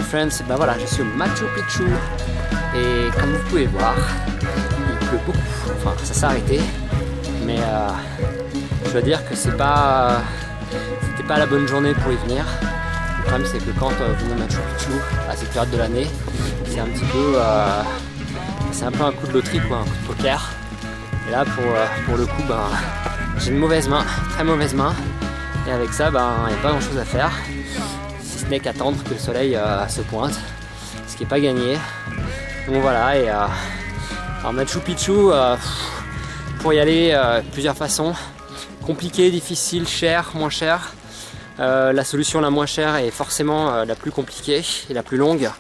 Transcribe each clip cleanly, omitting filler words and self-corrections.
friends, ben voilà, je suis au Machu Picchu et comme vous pouvez voir, il pleut beaucoup, enfin ça s'est arrêté, mais je dois dire que c'était pas la bonne journée pour y venir. Le problème c'est que quand vous venez au Machu Picchu à cette période de l'année, c'est un petit peu, c'est un peu un coup de loterie quoi, un coup de poker. Et là pour le coup, ben, j'ai une mauvaise main, très mauvaise main, et avec ça, ben, il n'y a pas grand chose à faire. Si ce n'est qu'attendre que le soleil se pointe, ce qui n'est pas gagné. Donc voilà, et alors Machu Picchu, pour y aller, plusieurs façons. Compliqué, difficile, cher, moins cher. La solution la moins chère est forcément la plus compliquée et la plus longue.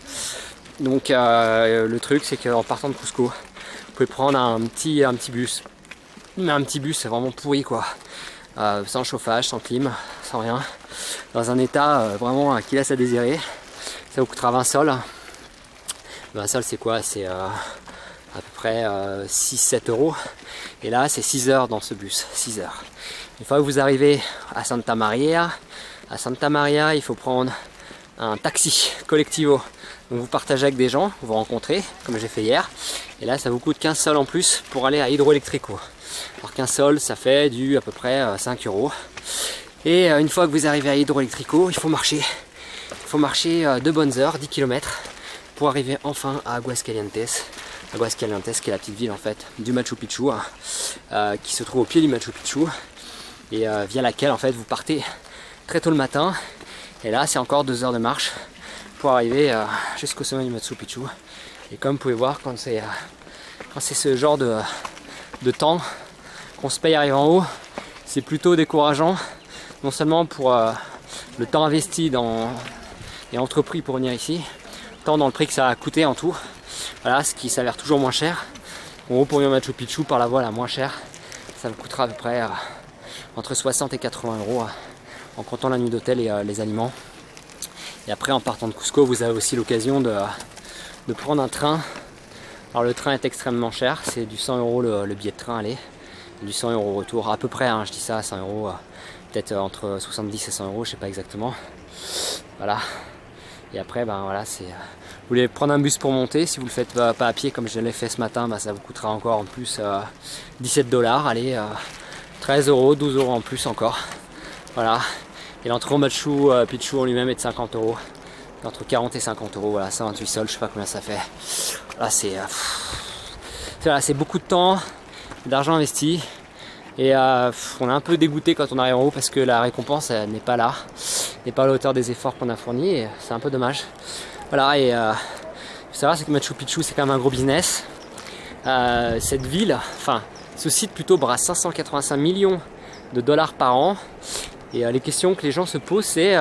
Donc le truc c'est qu'en partant de Cusco, vous pouvez prendre un petit bus. Mais un petit bus c'est vraiment pourri quoi. Sans chauffage, sans clim, sans rien. Dans un état vraiment qui laisse à désirer. Ça vous coûtera 20 sols. 20 sols c'est quoi? C'est à peu près 6-7 euros. Et là c'est 6 heures dans ce bus, 6 heures. Une fois que vous arrivez à Santa Maria, il faut prendre un taxi collectivo. Donc vous partagez avec des gens, vous vous rencontrez, comme j'ai fait hier. Et là ça vous coûte 15 sols en plus pour aller à Hydroelectrico. Alors 15 sols ça fait à peu près 5 euros. Et une fois que vous arrivez à Hydroelectrico, il faut marcher. Il faut marcher 2 bonnes heures, 10 km pour arriver enfin à Aguascalientes. Aguascalientes qui est la petite ville en fait du Machu Picchu, qui se trouve au pied du Machu Picchu. Et via laquelle en fait vous partez très tôt le matin. Et là c'est encore 2 heures de marche pour arriver jusqu'au sommet du Machu Picchu. Et comme vous pouvez voir, quand c'est ce genre de temps qu'on se paye arriver en haut, c'est plutôt décourageant. Non seulement pour le temps investi et entrepris pour venir ici, tant dans le prix que ça a coûté en tout. Voilà, ce qui s'avère toujours moins cher. En gros, pour venir au Machu Picchu par la voie la moins chère, ça vous coûtera à peu près entre 60 et 80 euros en comptant la nuit d'hôtel et les aliments. Et après, en partant de Cusco, vous avez aussi l'occasion de prendre un train. Alors le train est extrêmement cher, c'est du 100 euros le billet de train aller, du 100 euros retour, à peu près, je dis ça, 100 euros, peut-être entre 70 et 100 euros, je sais pas exactement. Voilà. Et après, ben voilà, vous voulez prendre un bus pour monter, si vous le faites pas à pied comme je l'ai fait ce matin, ben, ça vous coûtera encore en plus 17 $, allez, 13 euros, 12 euros en plus encore. Voilà. Et l'entrée au Machu Picchu en lui-même est de 50 euros. Entre 40 et 50 euros, voilà, 128 sols, je sais pas combien ça fait. Là, c'est beaucoup de temps, d'argent investi. Et on est un peu dégoûté quand on arrive en haut parce que la récompense n'est pas là, n'est pas à la hauteur des efforts qu'on a fournis. Et c'est un peu dommage. Voilà, et faut savoir c'est que Machu Picchu c'est quand même un gros business. Cette ville, enfin ce site plutôt brasse 585 millions de dollars par an. Et les questions que les gens se posent c'est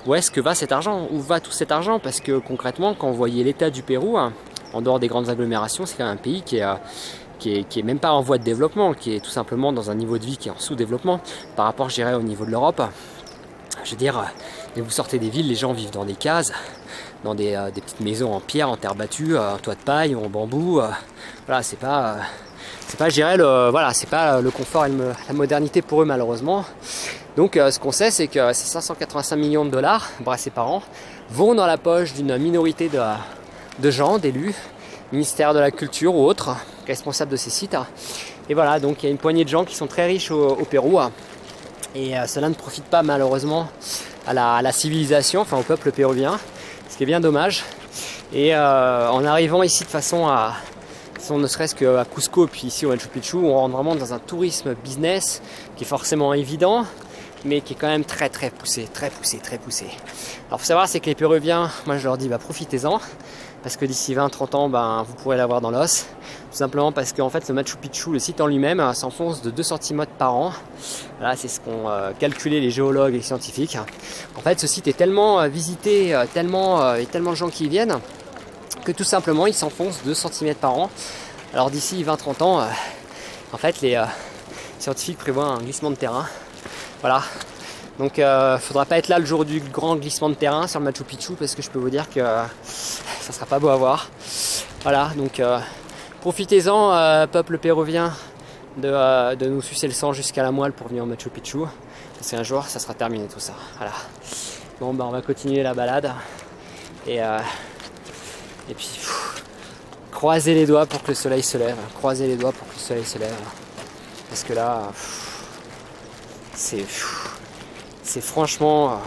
où est-ce que va cet argent? Où va tout cet argent? Parce que concrètement, quand vous voyez l'état du Pérou, en dehors des grandes agglomérations, c'est quand même un pays qui est même pas en voie de développement, qui est tout simplement dans un niveau de vie qui est en sous-développement par rapport, je dirais, au niveau de l'Europe. Je veux dire, dès que vous sortez des villes, les gens vivent dans des cases, dans des petites maisons en pierre, en terre battue, en toit de paille ou en bambou. Voilà, c'est pas, je dirais, c'est pas le confort et la modernité pour eux malheureusement. Donc ce qu'on sait, c'est que ces 585 millions de dollars brassés par an vont dans la poche d'une minorité de gens, d'élus, ministère de la culture ou autres, responsables de ces sites. Et voilà, donc il y a une poignée de gens qui sont très riches au Pérou. Et cela ne profite pas malheureusement à la civilisation, enfin au peuple péruvien, ce qui est bien dommage. Et en arrivant ici de façon ne serait-ce qu'à Cusco puis ici au Machu Picchu, on rentre vraiment dans un tourisme business qui est forcément évident, mais qui est quand même très poussé. Alors faut savoir c'est que les Péruviens, moi je leur dis profitez-en, parce que d'ici 20-30 ans vous pourrez l'avoir dans l'os, tout simplement parce qu'en fait le Machu Picchu, le site en lui-même, s'enfonce de 2 cm par an. Voilà, c'est ce qu'ont calculé les géologues et les scientifiques. En fait ce site est tellement visité, et tellement de gens qui y viennent, que tout simplement il s'enfonce 2 cm par an. Alors d'ici 20-30 ans, en fait les scientifiques prévoient un glissement de terrain. Voilà, donc faudra pas être là le jour du grand glissement de terrain sur le Machu Picchu, parce que je peux vous dire que ça sera pas beau à voir. Voilà, donc profitez-en, peuple péruvien, de nous sucer le sang jusqu'à la moelle pour venir au Machu Picchu, parce qu'un jour ça sera terminé tout ça. Voilà. Bon on va continuer la balade Et puis croisez les doigts pour que le soleil se lève. Croisez les doigts pour que le soleil se lève. Parce que là, c'est franchement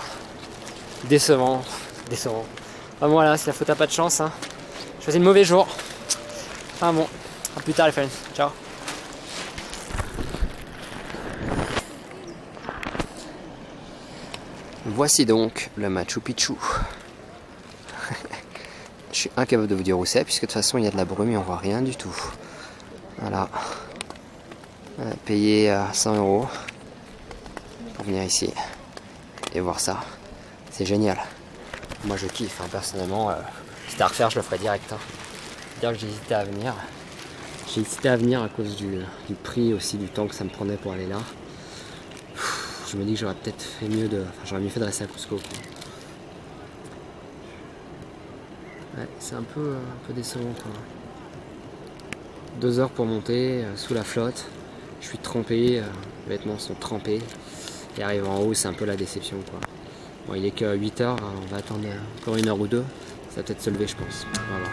décevant. Enfin voilà, c'est la faute à pas de chance. Hein. Choisis le mauvais jour. Enfin bon, à plus tard les friends. Ciao. Voici donc le Machu Picchu. Je suis incapable de vous dire où c'est, puisque de toute façon il y a de la brume et on voit rien du tout. Voilà. Payer 100 € pour venir ici et voir ça. C'est génial. Moi je kiffe, hein, personnellement. Si c'était à refaire, je le ferais direct. Hein. C'est-à-dire que j'ai hésité à venir. J'ai hésité à venir à cause du prix aussi, du temps que ça me prenait pour aller là. Je me dis que j'aurais peut-être fait mieux j'aurais mieux fait de rester à Cusco. Quoi. Ouais, c'est un peu décevant quoi. 2 heures pour monter sous la flotte. Je suis trempé, les vêtements sont trempés. Et arriver en haut, c'est un peu la déception quoi. Bon, il est que 8 heures, on va attendre encore 1 heure ou 2. Ça va peut-être se lever, je pense. On va voir.